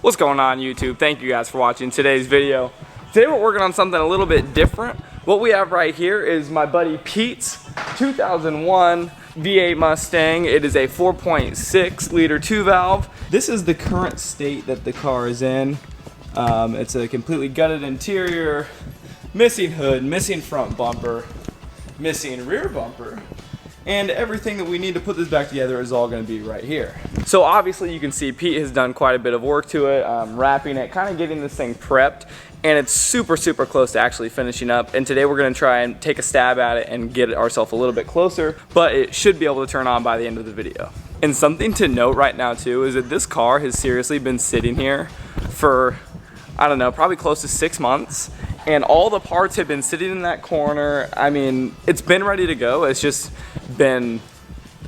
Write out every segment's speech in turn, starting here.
What's going on, YouTube? Thank you guys for watching today's video. Today we're working on something a little bit different. What we have right here is my buddy Pete's 2001 V8 Mustang. It is a 4.6 liter 2-valve. This is the current state that the car is in. It's a completely gutted interior, missing hood, missing front bumper, missing rear bumper, and everything that we need to put this back together is all going to be right here. So obviously you can see Pete has done quite a bit of work to it, wrapping it, kind of getting this thing prepped, and it's super close to actually finishing up. And today we're going to try and take a stab at it and get ourselves a little bit closer, but it should be able to turn on by the end of the video. And something to note right now too is that this car has seriously been sitting here for, I don't know, probably close to 6 months. And all the parts have been sitting in that corner. I mean, it's been ready to go. It's just been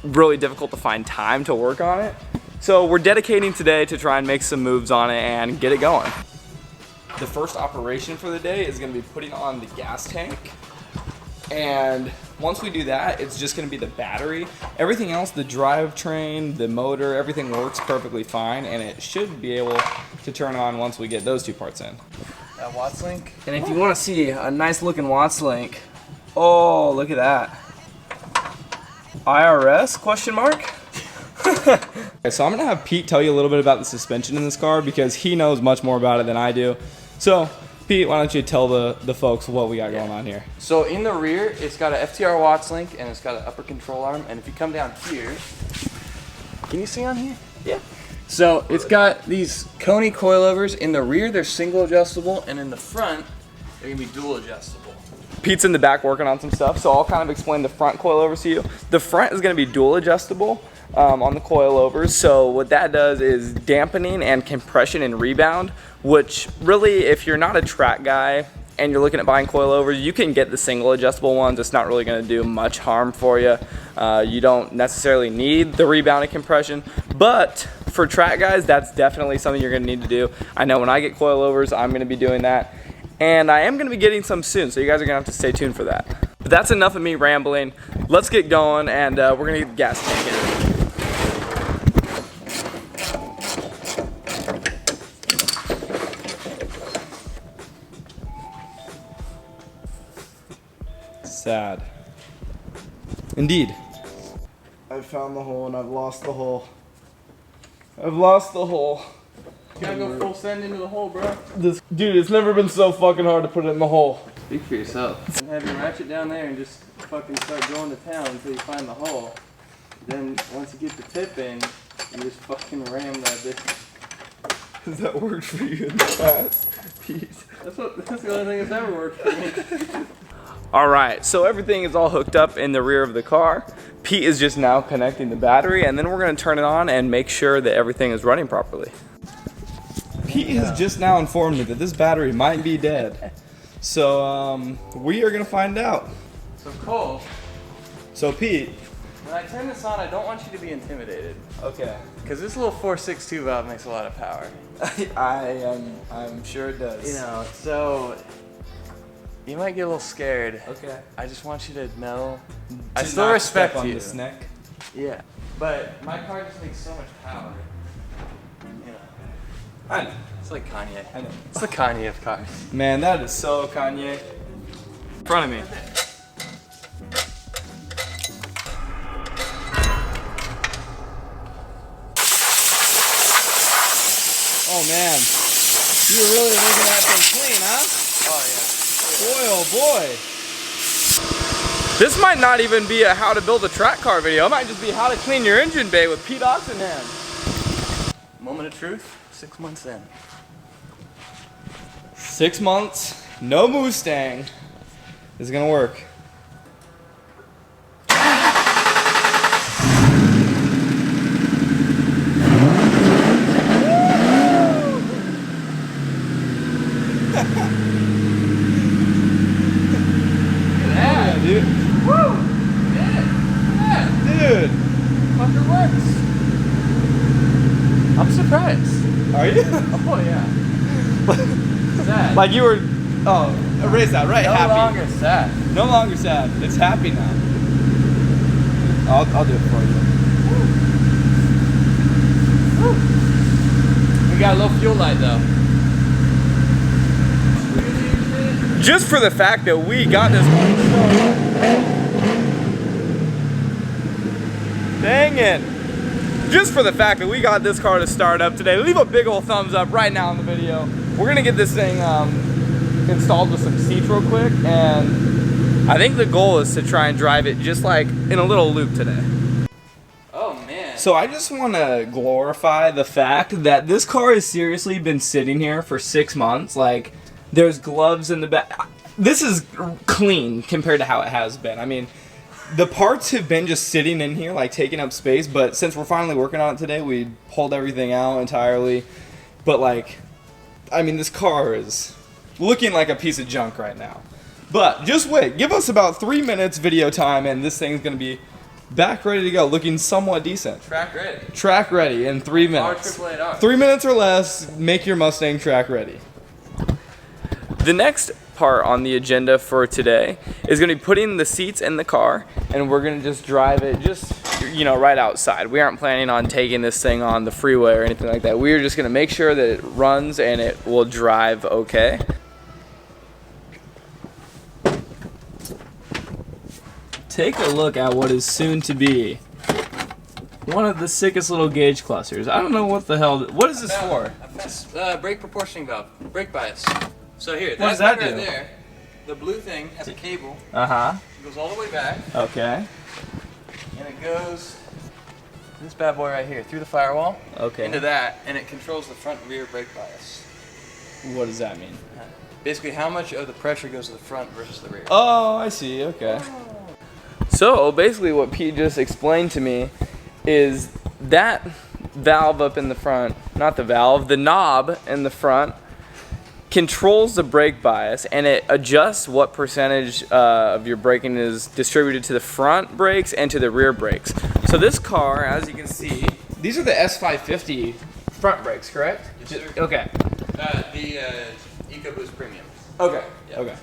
really difficult to find time to work on it. So we're dedicating today to try and make some moves on it and get it going. The first operation for the day is gonna be putting on the gas tank. And once we do that, it's just gonna be the battery. Everything else, the drivetrain, the motor, everything works perfectly fine, and it should be able to turn on once we get those two parts in. That Watts link. And if you want to see a nice looking Watts link, oh, look at that. IRS question mark? Okay, so I'm gonna have Pete tell you a little bit about the suspension in this car because he knows much more about it than I do. So Pete, why don't you tell the folks what we got going on here? So in the rear, it's got a FTR Watts link and it's got an upper control arm. And if you come down here, can you see on here? Yeah. So it's got these Coney coilovers. In the rear, they're single adjustable, and in the front, they're gonna be dual adjustable. Pete's in the back working on some stuff, so I'll kind of explain the front coilovers to you. The front is gonna be dual adjustable on the coilovers. So what that does is dampening and compression and rebound, which really, if you're not a track guy and you're looking at buying coilovers, you can get the single adjustable ones. It's not really gonna do much harm for you. You don't necessarily need the rebound and compression, but for track guys, that's definitely something you're gonna need to do. I know when I get coilovers, I'm gonna be doing that. And I am gonna be getting some soon, so you guys are gonna have to stay tuned for that. But that's enough of me rambling. Let's get going, and we're gonna get the gas tank in. Sad. Indeed. I've found the hole and I've lost the hole. I've lost the hole. You gotta go full send into the hole, bro. Dude, it's never been so fucking hard to put it in the hole. Speak for yourself. And have you ratchet down there and just fucking start going to town until you find the hole. Then once you get the tip in, you just fucking ram that bitch. Has that worked for you in the past, Pete? That's the only thing that's ever worked for me. Alright, so everything is all hooked up in the rear of the car. Pete is just now connecting the battery, and then we're going to turn it on and make sure that everything is running properly. Pete has just now informed me that this battery might be dead. So, we are going to find out. So Cole. So Pete. When I turn this on, I don't want you to be intimidated. Okay. Because this little 4.62 valve makes a lot of power. I'm sure it does. You know, so you might get a little scared. Okay. I just want you to know I still respect on you. this neck. Yeah. But my car just makes so much power. You know. I know. It's like Kanye. I know. It's the Kanye of cars. Man, that is so Kanye. In front of me. Oh man, you're really making that thing clean, huh? Oh yeah. Boy, oh boy. This might not even be a how to build a track car video. It might just be how to clean your engine bay with Pete Oxenham. Moment of truth, 6 months in. 6 months, no Mustang is gonna work. Yeah, dude. Woo! Yeah! Dude. Fucker works. I'm surprised. Are you? Oh yeah. Sad. Like you were, oh, erase that, right? No happy. longer sad. No longer sad. It's happy now. I'll do it for you. Woo. We got a low fuel light though. Just for the fact that we got this. Dang it. Just for the fact that we got this car to start up today, leave a big old thumbs up right now in the video. We're gonna get this thing installed with some seats real quick, and I think the goal is to try and drive it just like in a little loop today. Oh man. So I just want to glorify the fact that this car has seriously been sitting here for 6 months. Like, there's gloves in the back. This is clean compared to how it has been. I mean, the parts have been just sitting in here, like taking up space, but since we're finally working on it today, we pulled everything out entirely. But like, I mean, this car is looking like a piece of junk right now. But just wait, give us about 3 minutes video time and this thing's gonna be back ready to go, looking somewhat decent. Track ready. Track ready in 3 minutes. R888R. 3 minutes or less, make your Mustang track ready. The next part on the agenda for today is going to be putting the seats in the car, and we're going to just drive it just, you know, right outside. We aren't planning on taking this thing on the freeway or anything like that. We're just going to make sure that it runs and it will drive okay. Take a look at what is soon to be one of the sickest little gauge clusters. I don't know what the hell. What is this for? Brake proportioning valve, brake bias. So here, what does that right do? There, the blue thing has a cable. It goes all the way back. Okay. And it goes this bad boy right here through the firewall. Okay. Into that, and it controls the front and rear brake bias. What does that mean? Basically, how much of the pressure goes to the front versus the rear. Oh, I see. Okay. So basically, what Pete just explained to me is that valve up in the front, not the valve, the knob in the front controls the brake bias, and it adjusts what percentage of your braking is distributed to the front brakes and to the rear brakes. So this car, as you can see, these are the S550 front brakes, correct? Yes, sir. Okay. The EcoBoost Premium. Okay. Yep. Okay.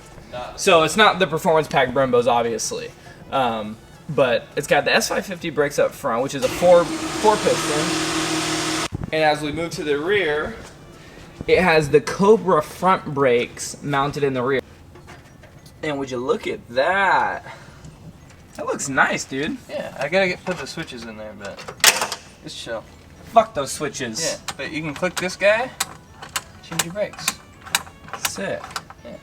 So it's not the Performance Pack Brembos, obviously, but it's got the S550 brakes up front, which is a four piston, and as we move to the rear, it has the Cobra front brakes mounted in the rear. And would you look at that? That looks nice, dude. Yeah, I gotta put the switches in there, but it's chill. Fuck those switches. Yeah, but you can click this guy, change your brakes. Sick. Yeah.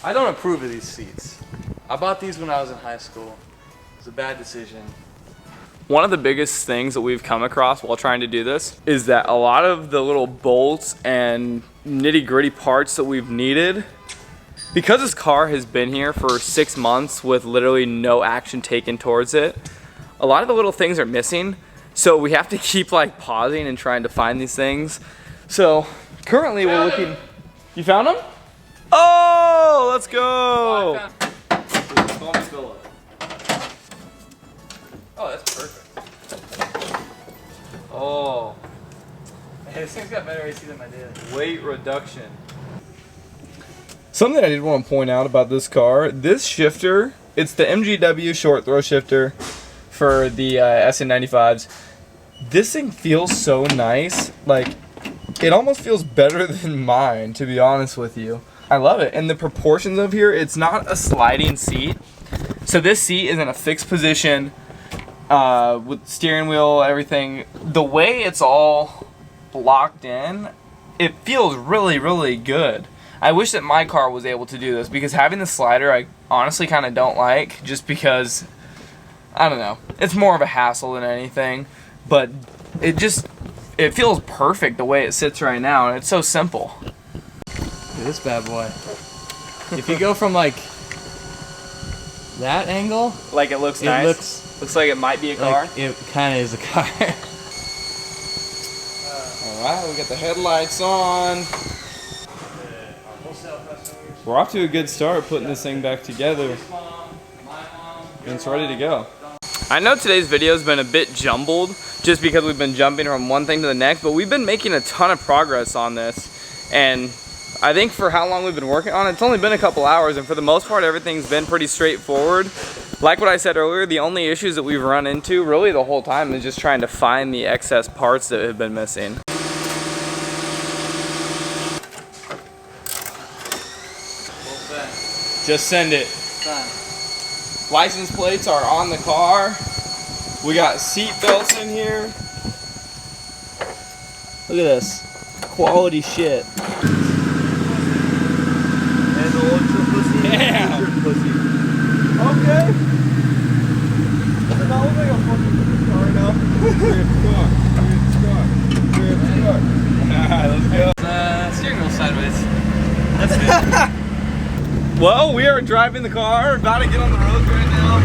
I don't approve of these seats. I bought these when I was in high school. It was a bad decision. One of the biggest things that we've come across while trying to do this is that a lot of the little bolts and nitty-gritty parts that we've needed, because this car has been here for 6 months with literally no action taken towards it, a lot of the little things are missing. So we have to keep like pausing and trying to find these things. So currently we're looking. You found them? Oh, let's go. Oh, that's perfect. Oh, Hey, this thing's got better AC than my dad. weight reduction. Something I did want to point out about this car, this shifter, it's the MGW short throw shifter for the SN95s. This thing feels so nice. Like, it almost feels better than mine, to be honest with you. I love it. And the proportions of here, it's not a sliding seat. So this seat is in a fixed position with steering wheel, everything. The way it's all locked in, it feels really, really good. I wish that my car was able to do this, because having the slider I honestly kind of don't like, just because, I don't know, it's more of a hassle than anything, but it feels perfect the way it sits right now, and it's so simple. Look at this bad boy. If you go from like that angle, Like it looks nice. Looks like it might be a car. like it kind of is a car. Alright, we got the headlights on. We're off to a good start putting this thing back together. And it's ready to go. I know today's video has been a bit jumbled just because we've been jumping from one thing to the next, but we've been making a ton of progress on this. And I think for how long we've been working on it, it's only been a couple hours, and for the most part everything's been pretty straightforward. Like what I said earlier, the only issues that we've run into really the whole time is just trying to find the excess parts that have been missing. Just send it. Done. License plates are on the car. We got seat belts in here. Look at this. Quality shit. And the ultra pussy. Damn. Ultra pussy. Okay. Does that look like a fucking car now? Alright, let's go. Steering wheel sideways. That's it. Well, we are driving the car, about to get on the road right now.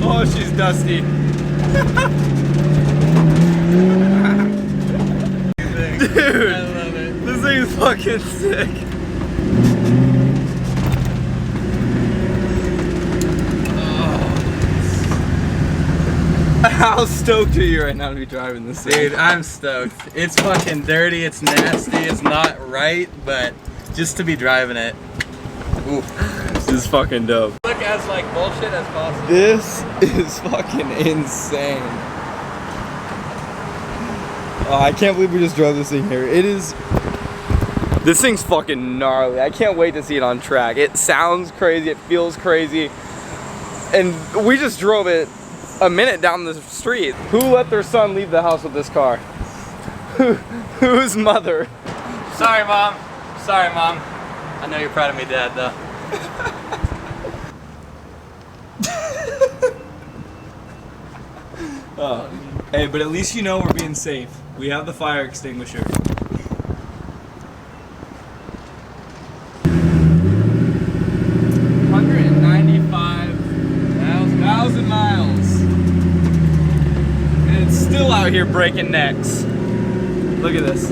Oh, she's dusty. Dude, I love it. this thing is fucking sick. How stoked are you right now to be driving this thing? Dude, I'm stoked. It's fucking dirty, it's nasty, it's not right, but just to be driving it. Ooh. This is fucking dope. Look as like bullshit as possible. This is fucking insane. Oh, I can't believe we just drove this thing here. This thing's fucking gnarly. I can't wait to see it on track. It sounds crazy, it feels crazy. And we just drove it a minute down the street. Who let their son leave the house with this car? Whose mother? Sorry, Mom. Sorry, Mom. I know you're proud of me, Dad, though. Oh. Hey, but at least you know we're being safe. We have the fire extinguisher. $195,000 miles. And it's still out here breaking necks. Look at this.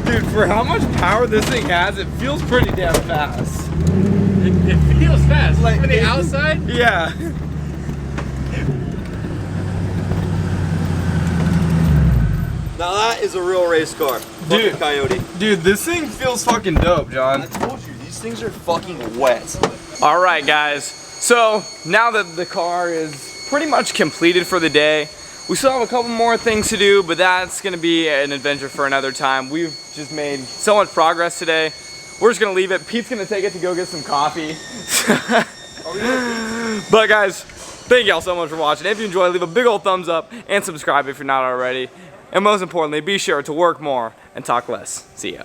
Dude, for how much power this thing has, it feels pretty damn fast. It feels fast. Like, From the outside? Yeah. Now that is a real race car. Dude. Fucking Coyote. Dude, this thing feels fucking dope, John. I told you, these things are fucking wet. All right, guys. So now that the car is pretty much completed for the day, we still have a couple more things to do, but that's gonna be an adventure for another time. We've just made so much progress today. We're just gonna leave it. Pete's gonna take it to go get some coffee. But guys, thank y'all so much for watching. If you enjoyed, leave a big old thumbs up and subscribe if you're not already. And most importantly, be sure to work more and talk less. See ya.